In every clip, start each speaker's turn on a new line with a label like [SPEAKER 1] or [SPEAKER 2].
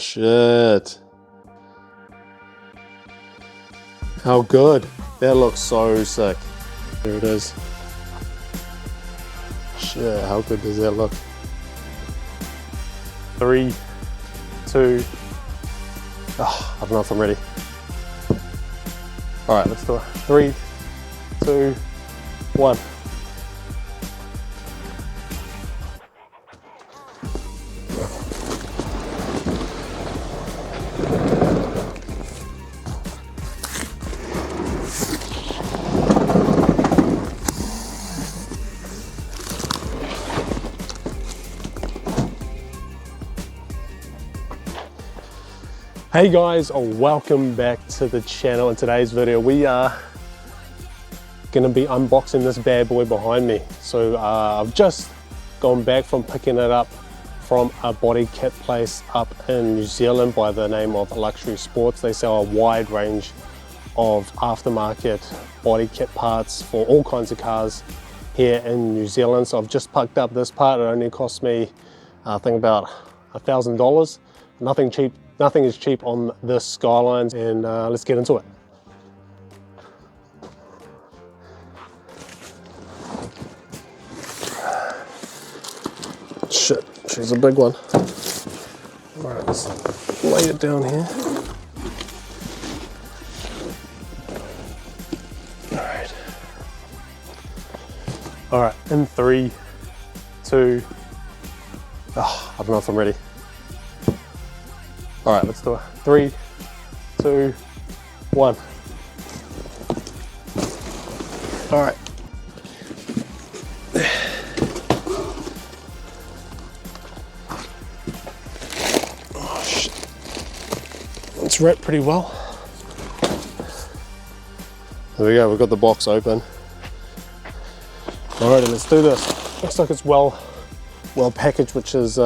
[SPEAKER 1] Shit. How good. That looks so sick. There it is. Shit, how good does that look? 3, 2, I don't know if I'm ready. All right, let's do it. 3, 2, 1. Hey guys, welcome back to the channel. In today's video we are going to be unboxing this bad boy behind me. So I've just gone back from picking it up from a body kit place up in New Zealand by the name of Luxury Sports. They sell a wide range of aftermarket body kit parts for all kinds of cars here in New Zealand. So I've just picked up this part. It only cost me I think about $1,000. Nothing cheap. Nothing is cheap on this Skyline, and let's get into it. Shit, she's a big one. All right, let's lay it down here. All right, in 3, 2, I don't know if I'm ready. All right, let's do it. 3, 2, 1. All right. Oh shit. It's wrapped pretty well. There we go, we've got the box open. Alrighty, let's do this. Looks like it's well packaged, which is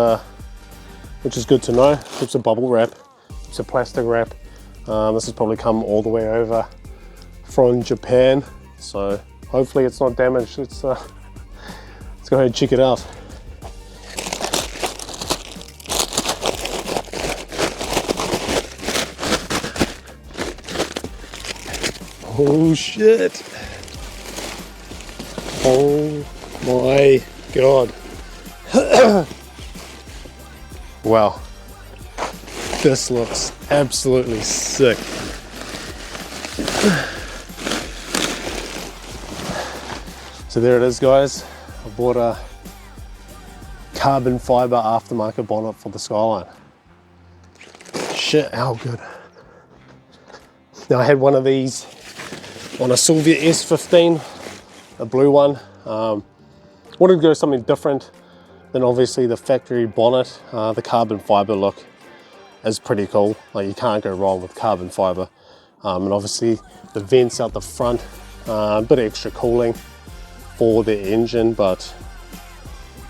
[SPEAKER 1] good to know. Keeps a bubble wrap, keeps a plastic wrap. This has probably come all the way over from Japan, so hopefully it's not damaged. Let's go ahead and check it out. Oh shit! Oh my god! Wow, this looks absolutely sick. So there it is, guys. I bought a carbon fiber aftermarket bonnet for the Skyline. Shit, how good. Now I had one of these on a Sylvia S15, a blue one. Wanted to go something different. Then obviously the factory bonnet, the carbon fiber look is pretty cool. Like, you can't go wrong with carbon fiber. And obviously the vents out the front, a bit of extra cooling for the engine. But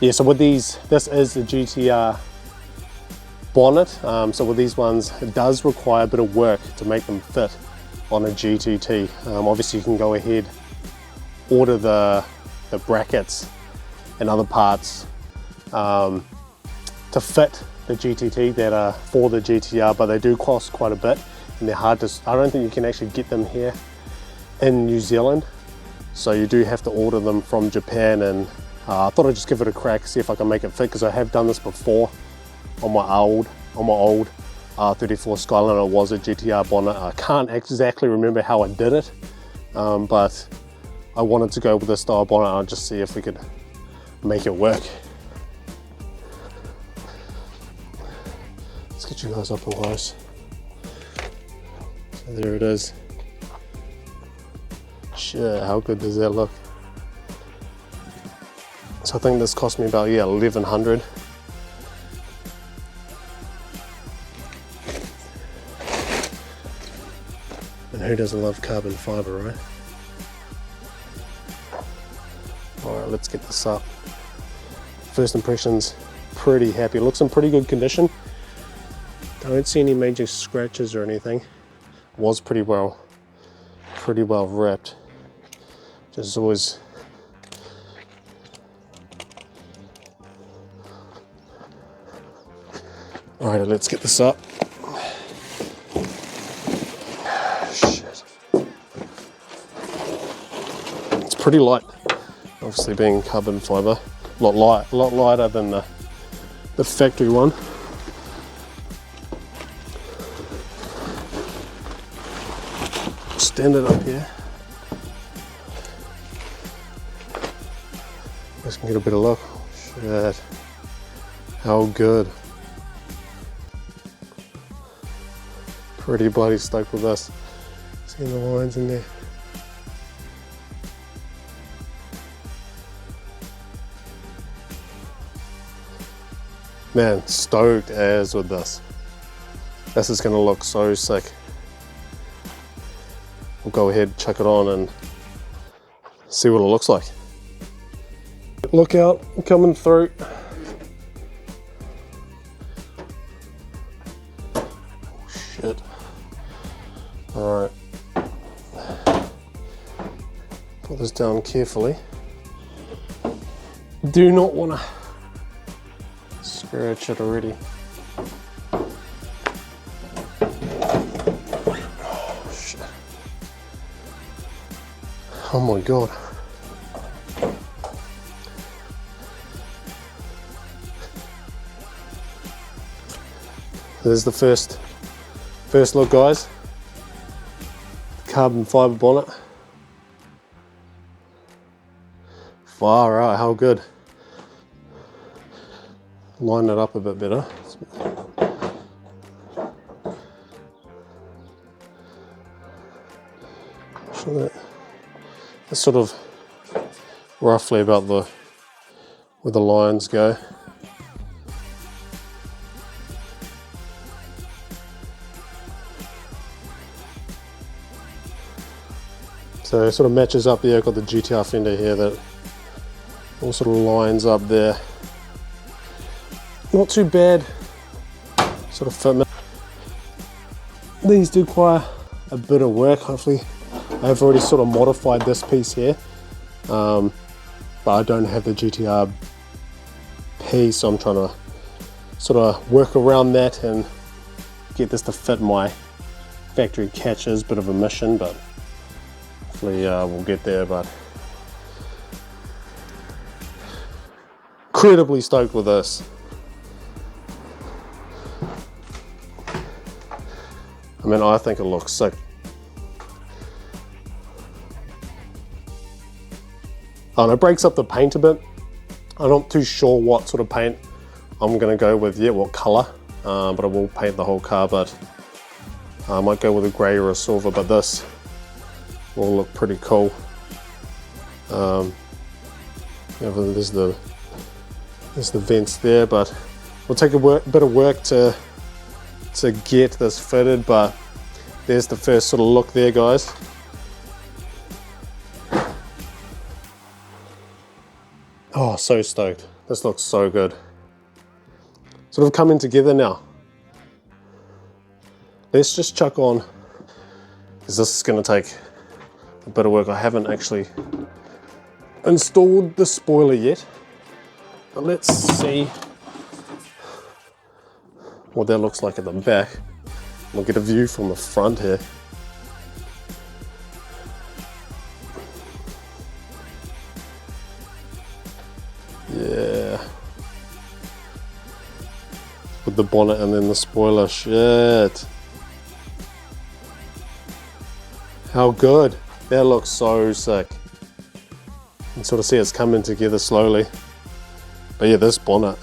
[SPEAKER 1] yeah, so with these, this is the GTR bonnet. So with these ones, it does require a bit of work to make them fit on a GTT. Obviously you can go ahead, order the brackets and other parts to fit the GTT that are for the GTR, but they do cost quite a bit and they're hard to, I don't think you can actually get them here in New Zealand, so you do have to order them from Japan. And I thought I'd just give it a crack, see if I can make it fit, because I have done this before on my old R34 Skyline. It was a GTR bonnet. I can't exactly remember how I did it, but I wanted to go with this style bonnet and just see if we could make it work. Let's get you guys up and close. So there it is. Shit, how good does that look? So I think this cost me about, yeah, 1,100. And who doesn't love carbon fiber, right? Alright, let's get this up. First impressions, pretty happy. It looks in pretty good condition. Don't see any major scratches or anything. Was pretty well wrapped. Just always Alright, let's get this up. pretty light, obviously being carbon fiber. A lot lighter than the factory one. Stand it up here. Let's get a better look. Shit. How good. Pretty bloody stoked with this. Seeing the lines in there. Man, stoked as with this. This is gonna look so sick. We'll go ahead, chuck it on and see what it looks like. Look out, coming through. Oh, shit. All right. Put this down carefully. Do not wanna scratch it already. Oh, shit. Oh my God. There's the first look, guys. Carbon fiber bonnet. Far out, how good. Line it up a bit better. So that's sort of roughly about where the lines go. So it sort of matches up there. I've got the GTR fender here that all sort of lines up there. Not too bad sort of fitment. These do require a bit of work. Hopefully I've already sort of modified this piece here, but I don't have the GTR piece, so I'm trying to sort of work around that and get this to fit my factory catches. Bit of a mission, but hopefully we'll get there. But incredibly stoked with this. I mean, I think it looks sick. And it breaks up the paint a bit. I'm not too sure what sort of paint I'm gonna go with yet, what color, but I will paint the whole car, but I might go with a gray or a silver, but this will look pretty cool. Yeah, there's the vents there, but it'll take a bit of work to get this fitted, but there's the first sort of look there, guys. Oh, so stoked. This looks so good. Sort of coming together now. Let's just chuck on, because this is going to take a bit of work. I haven't actually installed the spoiler yet, but let's see what that looks like at the back. We'll get a view from the front here. Yeah. With the bonnet and then the spoiler, shit. How good. That looks so sick. You can sort of see it's coming together slowly. But yeah, this bonnet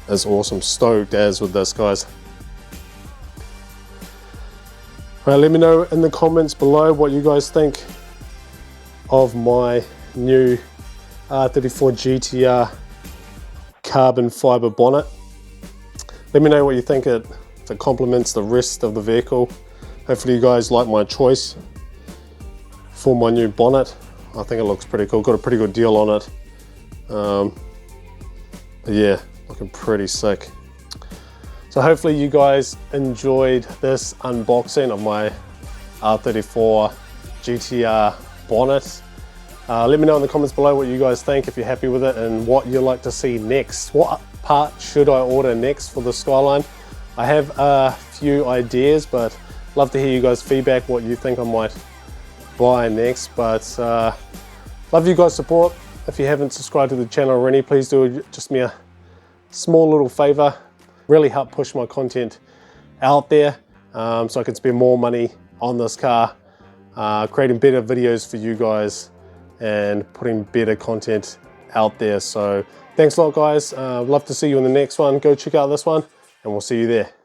[SPEAKER 1] is awesome. Stoked as with this, guys. Right, let me know in the comments below what you guys think of my new R34 GTR carbon fiber bonnet. Let me know what you think, if it complements the rest of the vehicle. Hopefully you guys like my choice for my new bonnet. I think it looks pretty cool. Got a pretty good deal on it. But yeah, looking pretty sick. So hopefully you guys enjoyed this unboxing of my R34 GTR bonnet. Let me know in the comments below what you guys think, if you're happy with it, and what you'd like to see next. What part should I order next for the Skyline? I have a few ideas, but love to hear you guys' feedback, what you think I might buy next. But love you guys' support. If you haven't subscribed to the channel already, please do just me a small little favor. Really help push my content out there, so I can spend more money on this car, creating better videos for you guys and putting better content out there. So thanks a lot, guys. Love to see you in the next one. Go check out this one and we'll see you there.